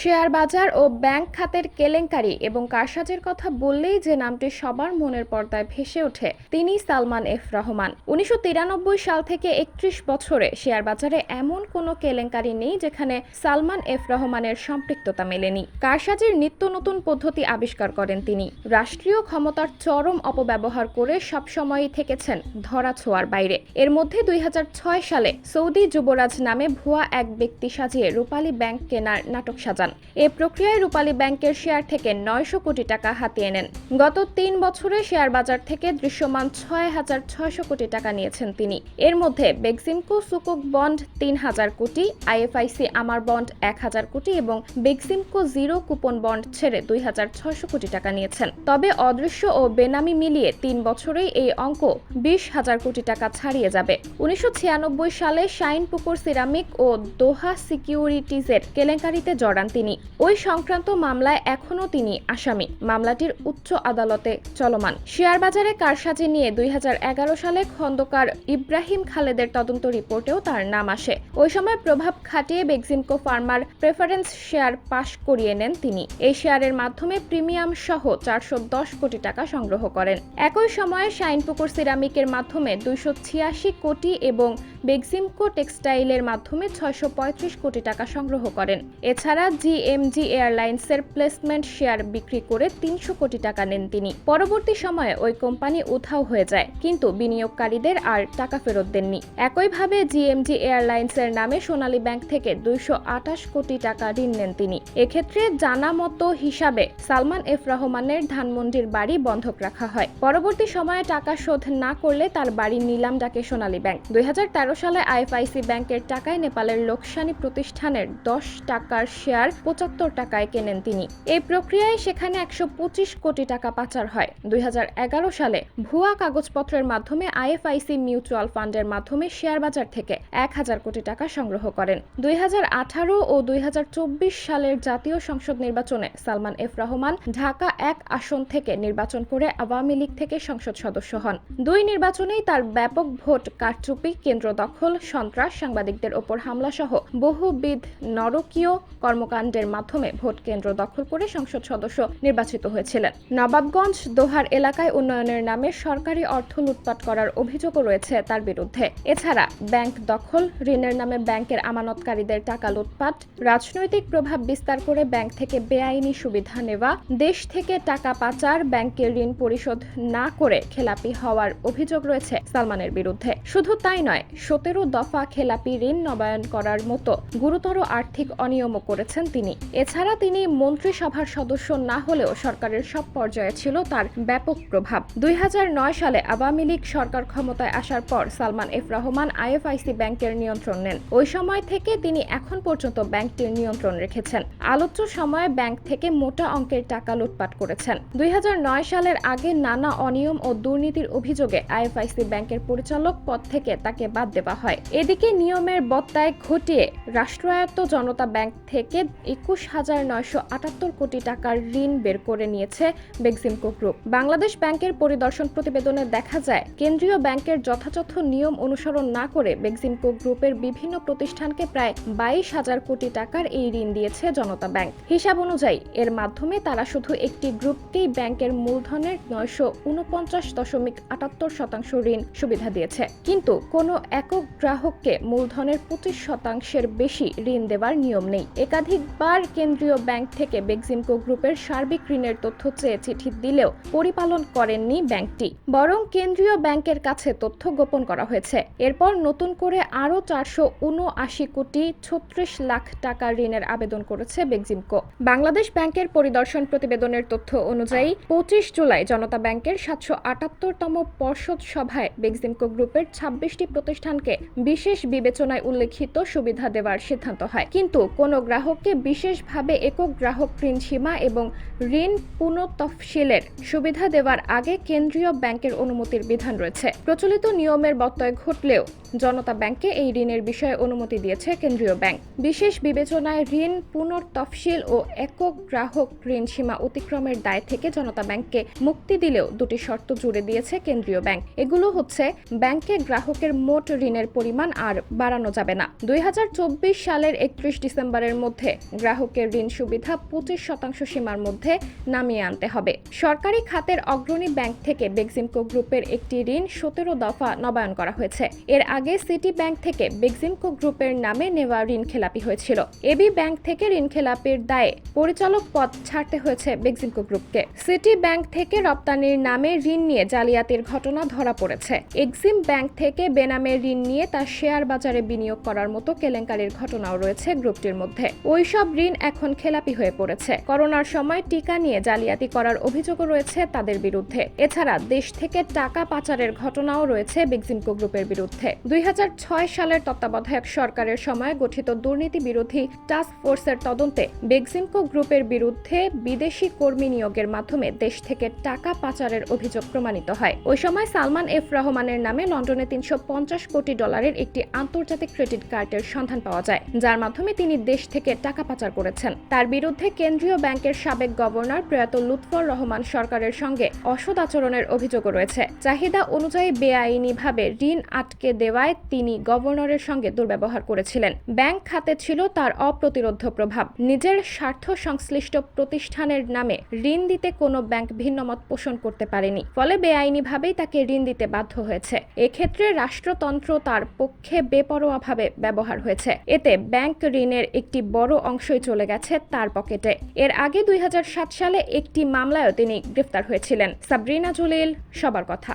Share বাজার ও bank খাতের কেলেঙ্কারি এবং কারসাজির কথা বললেই যে নামটি সবার মনের পর্দায় ভেসে ওঠে তিনি সালমান এফ রহমান। ১৯৯৩ সাল থেকে ৩১ বছরে শেয়ার বাজারে এমন কোনো কেলেঙ্কারি নেই যেখানে সালমান এফ রহমানের সম্পৃক্ততা মেলেনি। কারসাজির নিত্য নতুন পদ্ধতি আবিষ্কার করেন তিনি। রাষ্ট্রীয় ক্ষমতার চরম অপব্যবহার করে সবসময়ই থেকেছেন ধরাছোঁয়ার বাইরে। এর মধ্যে ২০০৬ সালে সৌদি যুবরাজ নামে ভুয়া এক ব্যক্তি সাজিয়ে রূপালী ব্যাংক কেনার নাটক সাজান। এ প্রক্রিয়ায় রূপালী ব্যাংকের শেয়ার থেকে ৯০০ কোটি টাকা হাতিয়ে নেন। গত ৩ বছরে শেয়ার বাজার থেকে দৃশ্যমান ৬,৬০০ কোটি টাকা নিয়েছেন তিনি। এর মধ্যে বেক্সিমকো সুকুক বন্ড ৩,০০০ কোটি, আইএফআইসি আমার বন্ড ১,০০০ কোটি এবং বেক্সিমকো জিরো কুপন বন্ড ছেড়ে ২,৬০০ কোটি টাকা নিয়েছেন। তবে অদৃশ্য ও বেনামি মিলিয়ে ৩ বছরেই এই অঙ্ক ২০,০০০ কোটি টাকা ছাড়িয়ে যাবে। ১৯৯৬ সালে শাইনপুকুর সিরামিক ও দোহা সিকিউরিটিজের কেলেঙ্কারিতে জড়ান তিনি। ওই সংক্রান্ত মামলায় এখনও তিনি আসামি। মামলাটির উচ্চ আদালতে চলমান। শেয়ার বাজারে কারসাজি নিয়ে ২০১১ সালে খন্দকার ইব্রাহিম খালেদের তদন্ত রিপোর্টেও তার নাম আসে। ওই সময় প্রভাব খাটিয়ে বেক্সিমকো ফার্মার প্রেফারেন্স শেয়ার পাশ করিয়ে নেন তিনি। এই শেয়ারের মাধ্যমে প্রিমিয়াম সহ ৪১০ কোটি টাকা সংগ্রহ করেন। একই সময়ে শাইনপুকুর সিরামিকের মাধ্যমে ২৮৬ কোটি এবং বেক্সিমকো টেক্সটাইলের মাধ্যমে ৬৩৫ কোটি টাকা সংগ্রহ করেন। এছাড়া জিএমজি এয়ারলাইন্সের প্লেসমেন্ট শেয়ার বিক্রি করে ৩০০ কোটি টাকা নেন তিনি। পরবর্তী সময়ে ওই কোম্পানি উধাও হয়ে যায়, কিন্তু বিনিয়োগকারীদের আর টাকা ফেরত দেননি। একইভাবে জিএমজি এয়ারলাইন্সের নামে সোনালী ব্যাংক থেকে ২২৮ কোটি টাকা ঋণ নেন তিনি। এক্ষেত্রে জানা মতো হিসাবে সালমান এফ রহমানের ধানমন্ডির বাড়ি বন্ধক রাখা হয়। পরবর্তী সময়ে টাকা শোধ না করলে তার বাড়ি নিলাম ডাকে সোনালী ব্যাংক। ২০১৩ সালে আইএফআইসি ব্যাংকের টাকায় নেপালের লোকসানি প্রতিষ্ঠানের ১০ টাকার শেয়ার ৭৫ টাকায় কেনেন তিনি। এই প্রক্রিয়ায় সেখানে ১২৫ কোটি টাকা পাচার হয়। ২০১১ সালে ভুয়া কাগজপত্রের মাধ্যমে আইএফআইসি মিউচুয়াল ফান্ডের মাধ্যমে শেয়ার বাজার থেকে ১,০০০ কোটি টাকা সংগ্রহ করেন। ২০১৮ ও ২০২৪ সালের জাতীয় সংসদ নির্বাচনে সালমান এফ রহমান ঢাকা ১ আসন থেকে নির্বাচন করে আওয়ামী লীগ থেকে সংসদ সদস্য হন। দুই নির্বাচনেই তার ব্যাপক ভোট কারচুপি, কেন্দ্র দখল, সন্ত্রাস, সাংবাদিকদের ওপর হামলা সহ বহুবিধ নরকীয় কর্মকাণ্ডের মাধ্যমে ভোট কেন্দ্র দখল করে সংসদ সদস্য নির্বাচিত হয়েছিলেন। নবাবগঞ্জ দোহার এলাকায় উন্নয়নের নামে সরকারি অর্থ লুটপাট করার অভিযোগও রয়েছে তার বিরুদ্ধে। এছাড়া ব্যাংক দখল, ঋণের নামে ব্যাংকের আমানতকারীদের টাকা লুটপাট, রাজনৈতিক প্রভাব বিস্তার করে ব্যাংক থেকে বেআইনি সুবিধা নেওয়া, দেশ থেকে টাকা পাচার, ব্যাংকের ঋণ পরিশোধ না করে খেলাপি হওয়ার অভিযোগ রয়েছে সালমানের বিরুদ্ধে। শুধু তাই নয়, ১৭ দফা খেলাপি ঋণ নবায়ন করার মতো গুরুতর আর্থিক অনিয়মও করেছেন তিনি। এছাড়া তিনি মন্ত্রিসভার সদস্য না হলেও সরকারের সব পর্যায়ে ছিল তার ব্যাপক প্রভাব। ২০০৯ সালে আওয়ামী লীগ সরকার ক্ষমতায় আসার পর সালমান এফ রহমান আইএফআইসি ব্যাংকের নিয়ন্ত্রণ নেন। ওই সময় থেকে তিনি এখন পর্যন্ত ব্যাংকটির নিয়ন্ত্রণ রেখেছেন। আলোচ্য সময়ে ব্যাংক থেকে মোটা অঙ্কের টাকা লুটপাট করেছেন। ২০০৯ সালের আগে নানা অনিয়ম ও দুর্নীতির অভিযোগে আইএফআইসি ব্যাংকের পরিচালক পদ থেকে তাকে বাদ দেওয়া হয়। এদিকে নিয়মের বত্যায় ঘটিয়ে রাষ্ট্রায়ত্ত জনতা ব্যাংক থেকে ২১,৯৭৮ কোটি টাকার ঋণ বের করে নিয়েছে বেক্সিমকো গ্রুপ। বাংলাদেশ ব্যাংকের পরিদর্শন প্রতিবেদনে দেখা যায়, কেন্দ্রীয় ব্যাংকের যথাযথ নিয়ম অনুসরণ না করে বেক্সিমকো গ্রুপের বিভিন্ন প্রতিষ্ঠানকে প্রায় ২২,০০০ কোটি টাকার এই ঋণ দিয়েছে জনতা ব্যাংক। হিসাব অনুযায়ী এর মাধ্যমে তারা শুধু একটি গ্রুপকেই ব্যাংকের মূলধনের ৯৪৯.৭৮% ঋণ সুবিধা দিয়েছে, কিন্তু কোনো একক গ্রাহককে মূলধনের ২৫% বেশি ঋণ দেওয়ার নিয়ম নেই। একাধিকবার কেন্দ্রীয় ব্যাংক থেকে বেক্সিমকো গ্রুপের সার্বিক ঋণের তথ্য চেয়ে চিঠি দিলেও পরিপালন করেননি ব্যাংকটি, বরং কেন্দ্রীয় ব্যাংকের কাছে তথ্য গোপন করা হয়েছে। এরপর নতুন করে আরও ৪৭৯ কোটি ৩৬ লাখ টাকা ঋণের আবেদন করেছে বেক্সিমকো। বাংলাদেশ ব্যাংকের পরিদর্শন প্রতিবেদনের তথ্য অনুযায়ী ২৫ জুলাই জনতা ব্যাংকের ৭৭৮তম পর্ষদ সভায় বেক্সিমকো গ্রুপের ২৬টি প্রতিষ্ঠানকে বিশেষ বিবেচনায় উল্লেখিত সুবিধা দেওয়ার সিদ্ধান্ত হয়, কিন্তু কোনো গ্রাহককে বিশেষভাবে একক গ্রাহক ঋণ সীমা এবং ঋণ পুনঃতফসিলের সুবিধা দেওয়ার আগে কেন্দ্রীয় ব্যাংকের অনুমতির বিধান রয়েছে। প্রচলিত নিয়মের ব্যত্যয় ঘটলেও জনতা ব্যাংককে এই ঋণের বিষয়ে অনুমতি দিয়েছে কেন্দ্রীয় ব্যাংক। বিশেষ বিবেচনায় ঋণ পুনর্তফসিল ও একক গ্রাহক ঋণ সীমা অতিক্রমের দায় থেকে জনতা ব্যাংককে মুক্তি দিলেও দুটি শর্ত জুড়ে দিয়েছে কেন্দ্রীয় ব্যাংক। এগুলো হচ্ছে, ব্যাংকে গ্রাহকের মোট ঋণের পরিমাণ আর বাড়ানো যাবে না। 2024 সালের 31 ডিসেম্বরের মধ্যে গ্রাহকের ঋণ সুবিধা 25% সীমার মধ্যে নামিয়ে আনতে হবে। সরকারি খাতের অগ্রণী ব্যাংক থেকে বেক্সিমকো গ্রুপের একটি ঋণ 17 দফা নবায়ন করা হয়েছে। এর আগে সিটি ব্যাংক থেকে বেক্সিমকো গ্রুপের নামে নেওয়া ঋণ খেলাপি হয়েছিল। এবি ব্যাংক থেকে ঋণ খেলাপির দায়ে পরিচালক পদ ছাড়তে হয়েছে বেক্সিমকো গ্রুপকে। সিটি ব্যাংক থেকে রপ্তানির নামে ঋণ নিয়ে জালিয়াতির ঘটনা ধরা পড়েছে। এক্সিম ব্যাংক থেকে বেনামে ঋণ নিয়ে তার শেয়ার বাজারে বিনিয়োগ করার মতো কেলেঙ্কারির ঘটনাও রয়েছে গ্রুপটির মধ্যে। ওইসব ঋণ এখন খেলাপি হয়ে পড়েছে। করোনার সময় টিকা নিয়ে জালিয়াতি করার অভিযোগও রয়েছে তাদের বিরুদ্ধে। এছাড়া দেশ থেকে টাকা পাচারের ঘটনাও রয়েছে বেক্সিমকো গ্রুপের বিরুদ্ধে। 2006 সালের তত্ত্বাবধায়ক সরকারের সময় গঠিত দুর্নীতি বিরোধী টাস্ক ফোর্সের তদন্তে বেক্সিমকো গ্রুপের বিরুদ্ধে বিদেশি কর্মী নিয়োগের মাধ্যমে দেশ থেকে টাকা পাচারের অভিযোগ প্রমাণিত হয়। ওই সময় সালমান এফ রহমানের নামে লন্ডনে 350 কোটি ডলারের একটি আন্তর্জাতিক ক্রেডিট কার্ডের সন্ধান পাওয়া যায়, যার মাধ্যমে তিনি দেশ থেকে টাকা পাচার করেছেন। তার বিরুদ্ধে কেন্দ্রীয় ব্যাংকের সাবেক গভর্নর প্রয়াত লুৎফর রহমান সরকারের সঙ্গে অসৎ আচরণের অভিযোগও রয়েছে। চাহিদা অনুযায়ী বেআইনিভাবে ঋণ আটকে দেওয়ায় তিনি গভর্নরের সঙ্গে দুর্ব্যবহার করেছিলেন। ব্যাংক খাতে ছিল তার অপ্রতিরোধ্য প্রভাব। নিজের স্বার্থ সংশ্লিষ্ট প্রতিষ্ঠানের নামে ঋণ দিতে কোনো ব্যাংক ভিন্নমত পোষণ করতে পারেনি, ফলে বেআইনিভাবেই তাকে ঋণ দিতে বাধ্য হয়েছে। এক্ষেত্রে রাষ্ট্রতন্ত্র তার পক্ষে বেপরোয়াভাবে ব্যবহার হয়েছে। এতে ব্যাংক ঋণের একটি বড় অংশই চলে গেছে তার পকেটে। এর আগে 2007 সালে একটি মামলায়ও তিনি গ্রেফতার হয়েছিলেন। সাবরিনা জলিল, সবার কথা।